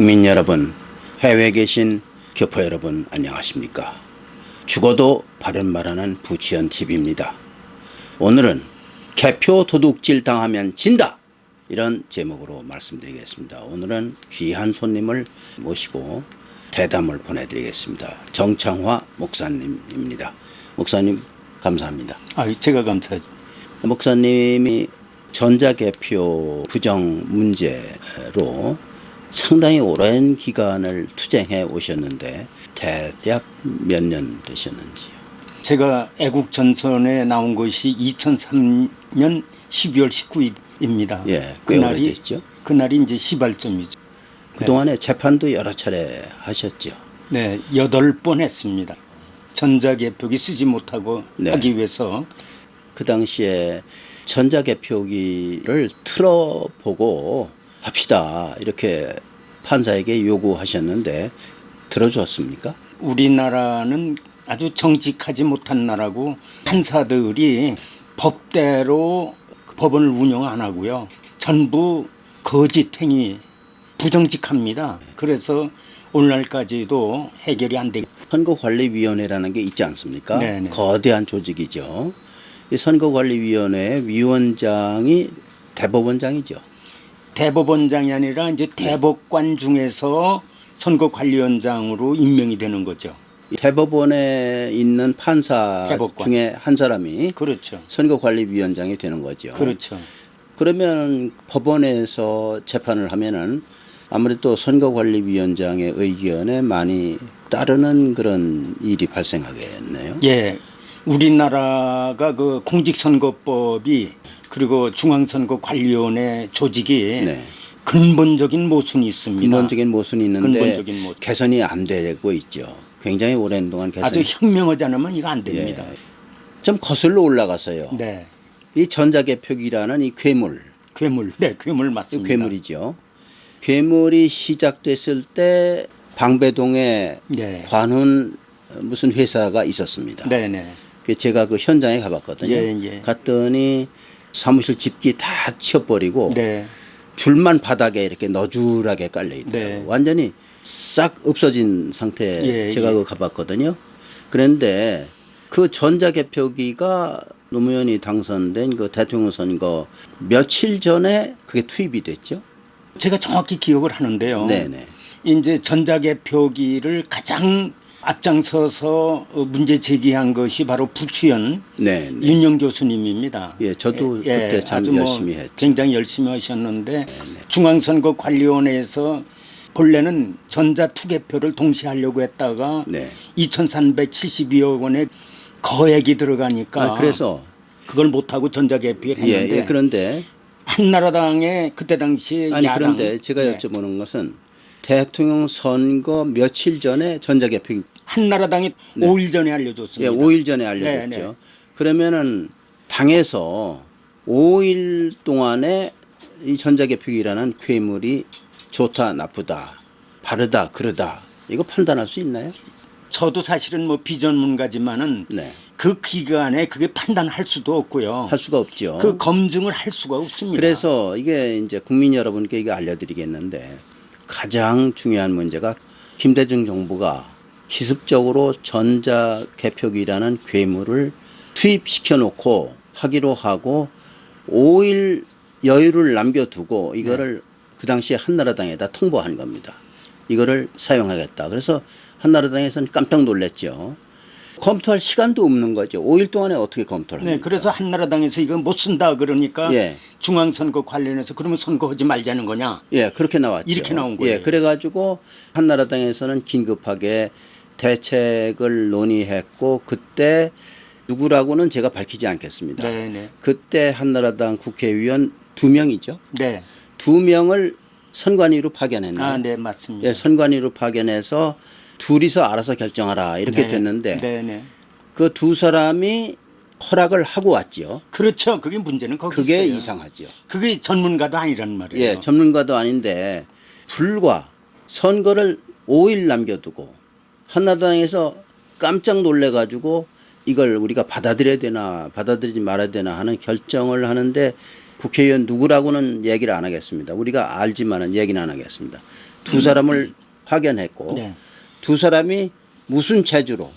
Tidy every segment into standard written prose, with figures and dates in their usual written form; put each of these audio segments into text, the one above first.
국민 여러분, 해외에 계신 교포 여러분 안녕하십니까? 죽어도 바른 말하는 부치현 TV입니다. 오늘은 개표 도둑질 당하면 진다! 이런 제목으로 말씀드리겠습니다. 오늘은 귀한 손님을 모시고 대담을 보내드리겠습니다. 정창화 목사님입니다. 목사님 감사합니다. 제가 감사하죠. 목사님이 전자개표 부정 문제로 상당히 오랜 기간을 투쟁해 오셨는데 대략 몇 년 되셨는지요? 제가 애국전선에 나온 것이 2003년 12월 19일입니다. 예, 꽤 오래됐죠. 그날이 이제 시발점이죠. 그동안에 재판도 여러 차례 하셨죠. 네, 8번 했습니다. 전자개표기 쓰지 못하고 하기 위해서. 그 당시에 전자개표기를 틀어보고 합시다 이렇게 판사에게 요구하셨는데 들어줬습니까? 우리나라는 아주 정직하지 못한 나라고 판사들이 법대로 법원을 운영 안 하고요. 전부 거짓행위, 부정직합니다. 그래서 오늘날까지도 해결이 안 되고. 선거관리위원회라는 게 있지 않습니까? 네네. 거대한 조직이죠. 이 선거관리위원회 위원장이 대법원장이죠. 대법원장이 아니라 이제 대법관 중에서 선거관리위원장으로 임명이 되는 거죠. 대법원에 있는 판사 대법관 중에 한 사람이 그렇죠. 선거관리위원장이 되는 거죠. 그렇죠. 그러면 법원에서 재판을 하면은 아무래도 선거관리위원장의 의견에 많이 따르는 그런 일이 발생하겠네요. 예, 우리나라가 그 공직선거법이 그리고 중앙선거관리위원회 조직이 근본적인 모순이 있습니다. 근본적인 모순이 있는데 근본적인 모순. 개선이 안 되고 있죠. 굉장히 오랜 동안 개선이. 아주 혁명하지 않으면 이거 안 됩니다. 예. 좀 거슬러 올라가서요. 네. 이 전자개표기라는 이 괴물. 네, 괴물 맞습니다. 괴물이죠. 괴물이 시작됐을 때 방배동에 관훈 무슨 회사가 있었습니다. 네네. 제가 그 현장에 가봤거든요. 예. 갔더니 사무실 집기 다 치워버리고 줄만 바닥에 이렇게 너줄하게 깔려 있더라고요. 완전히 싹 없어진 상태. 제가 그 가봤거든요. 그런데 그 전자개표기가 노무현이 당선된 그 대통령 선거 며칠 전에 그게 투입이 됐죠. 제가 정확히 기억을 하는데요. 네네. 이제 전자개표기를 가장 앞장서서 문제 제기한 것이 바로 부추현 윤영 교수님입니다. 예, 저도 그때 참 열심히 했죠. 굉장히 열심히 하셨는데 중앙선거관리위원회에서 본래는 전자투개표를 동시에 하려고 했다가 2,372억 원의 거액이 들어가니까 그래서 그걸 못하고 전자개표를 했는데 그런데 한나라당의 그때 당시 야당. 그런데 제가 여쭤보는 것은 대통령 선거 며칠 전에 전자개표 한나라당이 5일 전에 알려줬습니다. 5일 전에 알려줬죠. 그러면은 당에서 5일 동안에 이 전자개표기라는 괴물이 좋다, 나쁘다, 바르다, 그르다 이거 판단할 수 있나요? 저도 사실은 뭐 비전문가지만은 그 기간에 그게 판단할 수도 없고요. 할 수가 없죠. 그 검증을 할 수가 없습니다. 그래서 이게 이제 국민 여러분께 이거 알려드리겠는데 가장 중요한 문제가 김대중 정부가 기습적으로 전자개표기라는 괴물을 투입시켜 놓고 하기로 하고 5일 여유를 남겨두고 이거를 그 당시에 한나라당에다 통보한 겁니다. 이거를 사용하겠다. 그래서 한나라당에서는 깜짝 놀랐죠. 검토할 시간도 없는 거죠. 5일 동안에 어떻게 검토를 합니까? 그래서 한나라당에서 이거 못 쓴다 그러니까 중앙선거 관련해서 그러면 선거하지 말자는 거냐. 그렇게 나왔죠. 이렇게 나온 거예요. 그래가지고 한나라당에서는 긴급하게 대책을 논의했고 그때 누구라고는 제가 밝히지 않겠습니다. 그때 한나라당 국회의원 2명이죠. 2명을 선관위로 파견했네요. 맞습니다. 선관위로 파견해서 둘이서 알아서 결정하라 이렇게 됐는데 그 두 사람이 허락을 하고 왔죠. 그렇죠. 그게 문제는 거기 그게 있어요. 이상하죠. 그게 전문가도 아니란 말이에요. 전문가도 아닌데 불과 선거를 5일 남겨두고 한나라당에서 깜짝 놀래가지고 이걸 우리가 받아들여야 되나 받아들이지 말아야 되나 하는 결정을 하는데 국회의원 누구라고는 얘기를 안 하겠습니다. 우리가 알지만은 얘기는 안 하겠습니다. 두 사람을 파견했고 네. 두 사람이 무슨 재주로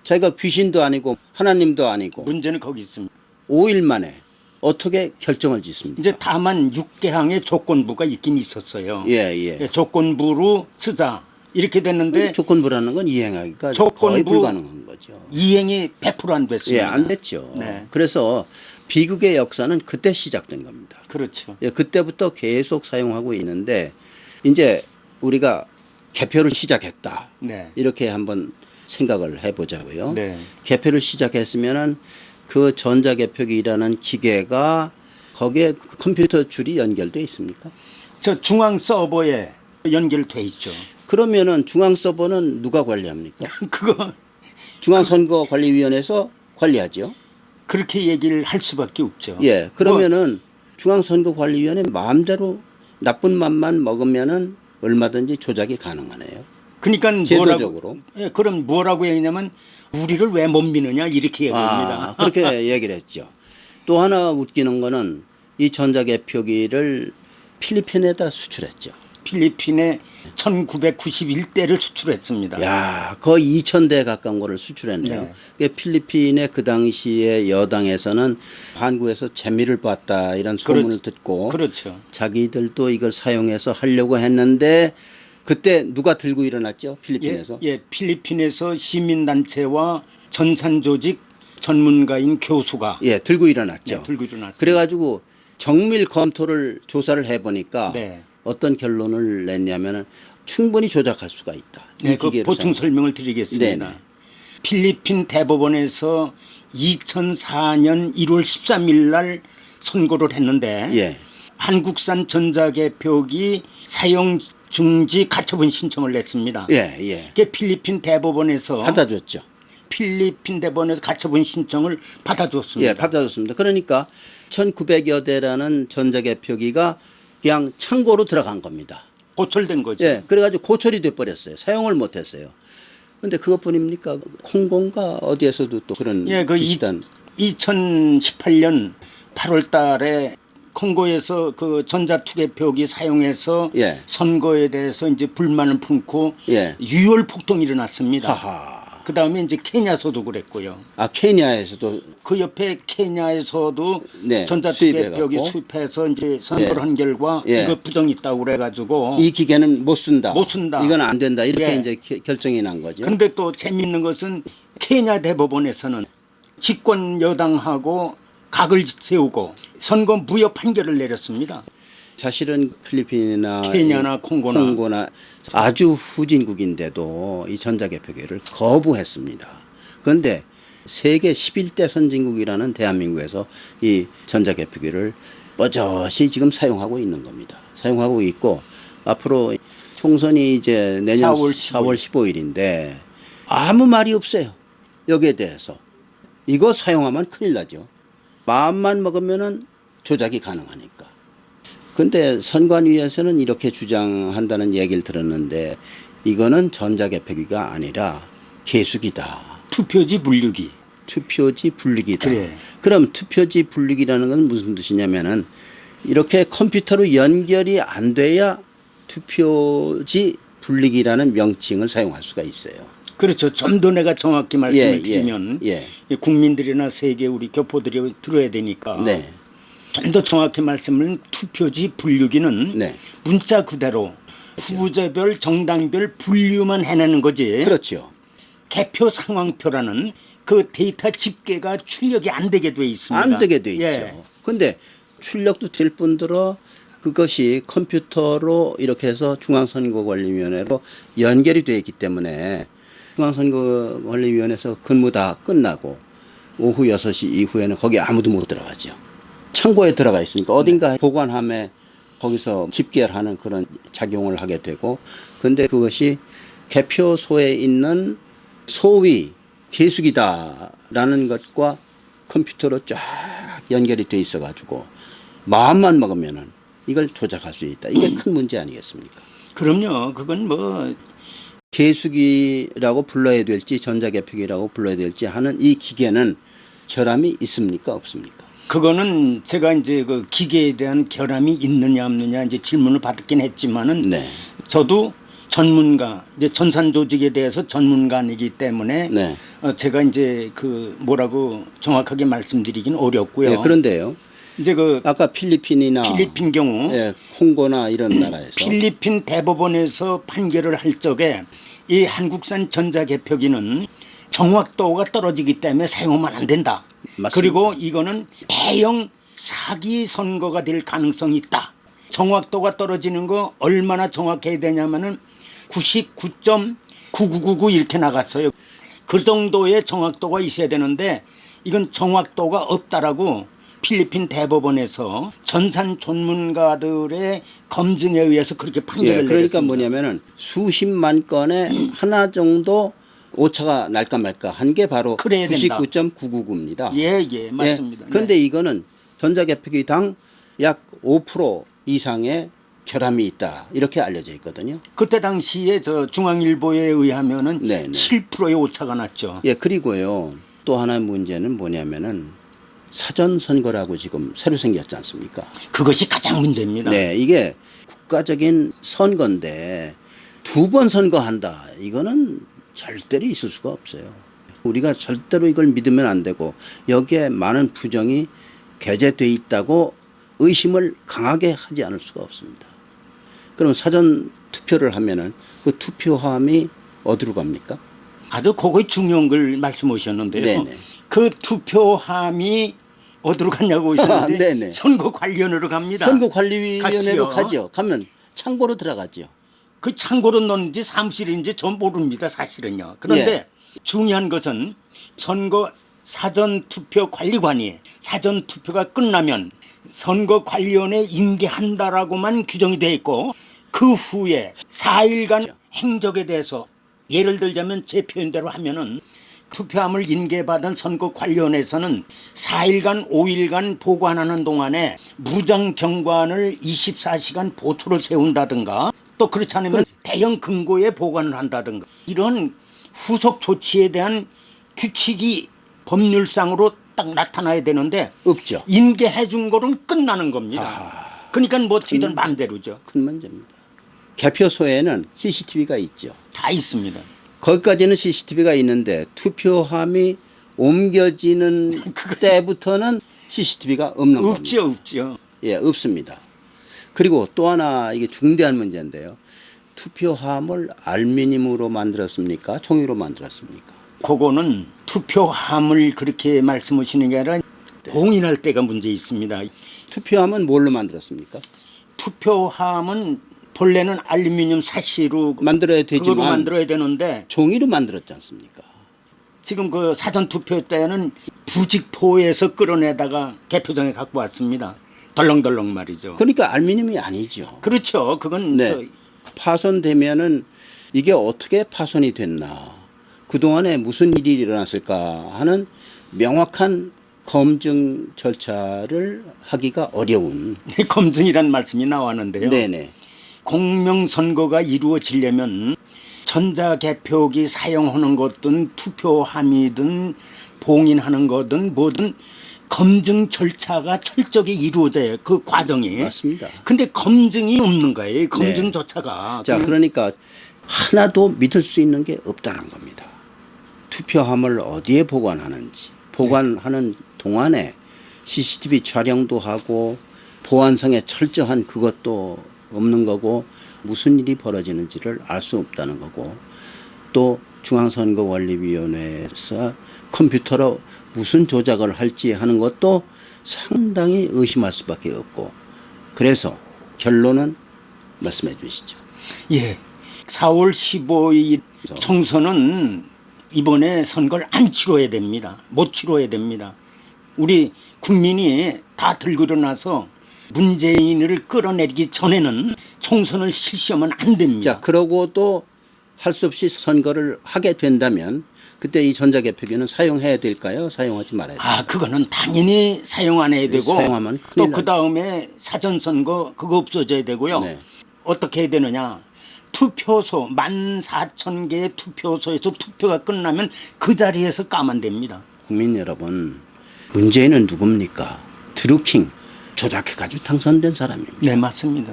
자기가 귀신도 아니고 하나님도 아니고 문제는 거기 있습니다. 5일 만에 어떻게 결정을 짓습니까? 이제 다만 6개항의 조건부가 있긴 있었어요. 예. 조건부로 쓰자 이렇게 됐는데 조건부라는 건 이행하기가 조건부 거의 불가능한 거죠. 이행이 100%안 됐습니다. 예, 안 됐죠. 네. 그래서 비극의 역사는 그때 시작된 겁니다. 그렇죠. 예, 그때부터 계속 사용하고 있는데 이제 우리가 개표를 시작했다. 네. 이렇게 한번 생각을 해보자고요. 네. 개표를 시작했으면은 그 전자개표기라는 기계가 거기에 컴퓨터 줄이 연결돼 있습니까? 저 중앙 서버에 연결돼 있죠. 그러면은 중앙 서버는 누가 관리합니까? 그거 중앙선거관리위원회에서 관리하죠. 그렇게 얘기를 할 수밖에 없죠. 예, 그러면은 중앙선거관리위원회 마음대로 나쁜 맘만 먹으면은 얼마든지 조작이 가능하네요. 그러니까 제도적으로. 예, 그럼 뭐라고 얘기냐면 우리를 왜 못 믿느냐 이렇게 얘기합니다. 그렇게 얘기를 했죠. 또 하나 웃기는 거는 이 전자개표기를 필리핀에다 수출했죠. 필리핀에 1991대를 수출했습니다. 야, 거의 2,000대 가까운 거를 수출했네요. 네. 그게 필리핀의 그 당시에 여당에서는 한국에서 재미를 봤다 이런 소문을 듣고 그렇죠. 자기들도 이걸 사용해서 하려고 했는데 그때 누가 들고 일어났죠? 필리핀에서? 예, 필리핀에서 시민단체와 전산조직 전문가인 교수가 예, 들고 일어났죠. 네, 들고 일어났습니다. 그래가지고 정밀 검토를 조사를 해보니까 네. 어떤 결론을 냈냐면은 충분히 조작할 수가 있다. 네, 이 그 기계를 보충 사용하면. 설명을 드리겠습니다. 네네. 필리핀 대법원에서 2004년 1월 13일 날 선고를 했는데 예. 한국산 전자개표기 사용 중지 가처분 신청을 냈습니다. 예. 그게 필리핀 대법원에서 받아줬죠. 필리핀 대법원에서 가처분 신청을 받아줬습니다. 예, 받아줬습니다. 그러니까 1900여 대라는 전자개표기가 그냥 창고로 들어간 겁니다. 고철된 거죠. 예, 그래가지고 고철이 돼버렸어요. 사용을 못했어요. 그런데 그것뿐입니까? 콩고인가 어디에서도 또 그런 예, 그 비슷한 2018년 8월 달에 콩고에서 그 전자투개표기 사용해서 예. 선거에 대해서 이제 불만을 품고 예. 유혈 폭동이 일어났습니다. 하하. 그 다음에 이제 케냐서도 그랬고요. 아, 케냐에서도 그 옆에 케냐에서도 네, 전자투개표기 수입해갖고. 수입해서 이제 선거를 예. 한 결과 예. 이거 부정이 있다고 그래가지고 이 기계는 못 쓴다. 못 쓴다. 이건 안 된다. 이렇게 예. 이제 결정이 난 거죠. 그런데 또 재미있는 것은 케냐 대법원에서는 집권 여당하고 각을 세우고 선거 무효 판결을 내렸습니다. 사실은 필리핀이나 케냐나 이 콩고나. 아주 후진국인데도 이 전자개표기를 거부했습니다. 그런데 세계 11대 선진국이라는 대한민국에서 이 전자개표기를 뻗어시 지금 사용하고 있는 겁니다. 사용하고 있고 앞으로 총선이 이제 내년 4월 15일인데 아무 말이 없어요. 여기에 대해서. 이거 사용하면 큰일 나죠. 마음만 먹으면은 조작이 가능하니까. 근데 선관위에서는 이렇게 주장한다는 얘기를 들었는데 이거는 전자개표기가 아니라 개수기다. 투표지 분류기. 투표지 분리기다. 그래. 그럼 투표지 분리기라는 건 무슨 뜻이냐면은 이렇게 컴퓨터로 연결이 안 돼야 투표지 분리기라는 명칭을 사용할 수가 있어요. 그렇죠. 좀 더 내가 정확히 말씀을 드리면 예. 국민들이나 세계 우리 교포들이 들어야 되니까 네. 좀 더 정확히 말씀을 투표지 분류기는 네. 문자 그대로 후보자별 정당별 분류만 해내는 거지. 그렇죠. 개표 상황표라는 그 데이터 집계가 출력이 안 되게 돼 있습니다. 안 되게 돼 있죠. 예. 근데 출력도 될 뿐더러 그것이 컴퓨터로 이렇게 해서 중앙선거관리위원회로 연결이 되어 있기 때문에 중앙선거관리위원회에서 근무 다 끝나고 오후 6시 이후에는 거기 아무도 못 들어가죠. 창고에 들어가 있으니까 어딘가 보관함에 거기서 집계하는 그런 작용을 하게 되고 근데 그것이 개표소에 있는 소위 개수기다라는 것과 컴퓨터로 쫙 연결이 돼 있어 가지고 마음만 먹으면은 이걸 조작할 수 있다. 이게 큰 문제 아니겠습니까? 그럼요. 그건 뭐 개수기라고 불러야 될지 전자개표기라고 불러야 될지 하는 이 기계는 결함이 있습니까? 없습니까? 그거는 제가 이제 그 기계에 대한 결함이 있느냐 없느냐 이제 질문을 받긴 했지만은 네. 저도 전문가, 이제 전산 조직에 대해서 전문가이기 때문에 네. 제가 이제 그 뭐라고 정확하게 말씀드리긴 어렵고요. 예, 그런데요. 이제 그 아까 필리핀이나 필리핀 경우 예, 콩고나 이런 나라에서 필리핀 대법원에서 판결을 할 적에 이 한국산 전자개표기는 정확도가 떨어지기 때문에 사용하면 안 된다. 맞습니다. 그리고 이거는 대형 사기 선거가 될 가능성이 있다. 정확도가 떨어지는 거 얼마나 정확해야 되냐면은 99.9999 이렇게 나갔어요. 그 정도의 정확도가 있어야 되는데 이건 정확도가 없다라고 필리핀 대법원에서 전산 전문가들의 검증에 의해서 그렇게 판결을 예, 그러니까 내렸습니다. 뭐냐면은 수십만 건에 하나 정도 오차가 날까 말까 한 게 바로 그래야 된다. 99.999입니다. 예, 맞습니다. 그런데 네. 이거는 전자개표기당 약 5% 이상의 결함이 있다 이렇게 알려져 있거든요. 그때 당시에 저 중앙일보에 의하면은 네, 네. 7%의 오차가 났죠. 예, 그리고요 또 하나의 문제는 뭐냐면은 사전 선거라고 지금 새로 생겼지 않습니까? 그것이 가장 문제입니다. 네, 이게 국가적인 선거인데 두 번 선거한다. 이거는 절대로 있을 수가 없어요. 우리가 절대로 이걸 믿으면 안 되고 여기에 많은 부정이 게재돼 있다고 의심을 강하게 하지 않을 수가 없습니다. 그럼 사전 투표를 하면은 그 투표함이 어디로 갑니까? 아주 그거 중요한 걸 말씀하셨는데요. 네네. 그 투표함이 어디로 갔냐고 하셨는데 네네. 선거관리위원회로 갑니다. 선거관리위원회로 갔지요. 가죠. 가면 창고로 들어가죠. 그 창고로 넣는지 사무실인지 전 모릅니다. 사실은요. 그런데 예. 중요한 것은 선거 사전투표관리관이 사전투표가 끝나면 선거관리위원회 인계한다라고만 규정이 돼 있고 그 후에 4일간 행적에 대해서 예를 들자면 제 표현대로 하면은 투표함을 인계받은 선거관리위원회에서는 4일간 5일간 보관하는 동안에 무장경관을 24시간 보초를 세운다든가 또 그렇지 않으면 대형 금고에 보관을 한다든가 이런 후속 조치에 대한 규칙이 법률상으로 딱 나타나야 되는데 없죠. 인계해 준 거는 끝나는 겁니다. 그러니까 뭐 어떻게든 마음대로죠. 큰 문제입니다. 개표소에는 CCTV가 있죠. 다 있습니다. 거기까지는 CCTV가 있는데 투표함이 옮겨지는 때부터는 CCTV가 없는 겁니다. 없죠. 예, 없습니다. 그리고 또 하나 이게 중대한 문제인데요. 투표함을 알루미늄으로 만들었습니까? 종이로 만들었습니까? 그거는 투표함을 그렇게 말씀하시는 게 아니라 봉인할 때가 문제 있습니다. 투표함은 뭘로 만들었습니까? 투표함은 본래는 알루미늄 사시로 만들어야 그거로 되지만 만들어야 되는데 종이로 만들었지 않습니까? 지금 그 사전 투표 때는 부직포에서 끌어내다가 개표장에 갖고 왔습니다. 덜렁덜렁 말이죠. 그러니까 알루미늄이 아니죠. 그렇죠. 그건 네. 파손되면은 이게 어떻게 파손이 됐나, 그동안에 무슨 일이 일어났을까 하는 명확한 검증 절차를 하기가 어려운. 검증이란 말씀이 나왔는데요. 네네. 공명선거가 이루어지려면 전자개표기 사용하는 것든 투표함이든 봉인하는 거든 뭐든 검증 절차가 철저히 이루어져요. 그 과정이. 맞습니다. 근데 검증이 없는 거예요. 검증조차가. 자, 그러니까 하나도 믿을 수 있는 게 없다는 겁니다. 투표함을 어디에 보관하는지, 보관하는 동안에 CCTV 촬영도 하고 보안성에 철저한 그것도 없는 거고 무슨 일이 벌어지는지를 알 수 없다는 거고, 또 중앙선거관리위원회에서 컴퓨터로 무슨 조작을 할지 하는 것도 상당히 의심할 수밖에 없고, 그래서 결론은 말씀해 주시죠. 예. 4월 15일 총선은 이번에 선거를 안 치러야 됩니다. 못 치러야 됩니다. 우리 국민이 다 들고 일어나서 문재인을 끌어내리기 전에는 총선을 실시하면 안 됩니다. 자, 그러고도 할 수 없이 선거를 하게 된다면 그때 이 전자개표기는 사용해야 될까요? 사용하지 말아야 될까요? 아, 그거는 당연히 사용 안 해야 되고 사용하면 큰일 또 나죠. 그 다음에 사전선거 그거 없어져야 되고요. 네. 어떻게 해야 되느냐. 투표소 14,000개의 투표소에서 투표가 끝나면 그 자리에서 까면 됩니다. 국민 여러분, 문재인은 누굽니까? 드루킹 조작해가지고 당선된 사람입니다. 네, 맞습니다.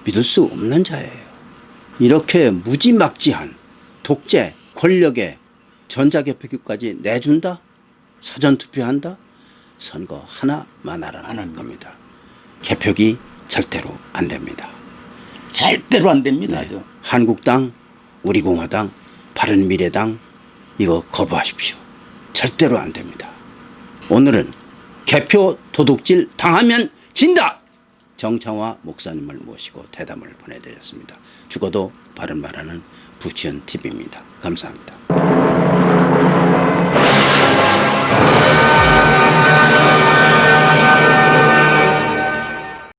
믿을 수 없는 자예요. 이렇게 무지막지한 독재 권력에 전자개표기까지 내준다? 사전투표한다? 선거 하나만 하라는 겁니다. 개표기 절대로 안 됩니다. 절대로 안 됩니다. 네. 한국당, 우리공화당, 바른미래당 이거 거부하십시오. 절대로 안 됩니다. 오늘은 개표 도둑질 당하면 진다. 정창화 목사님을 모시고 대담을 보내드렸습니다. 죽어도 바른 말하는 부치현 TV입니다. 감사합니다.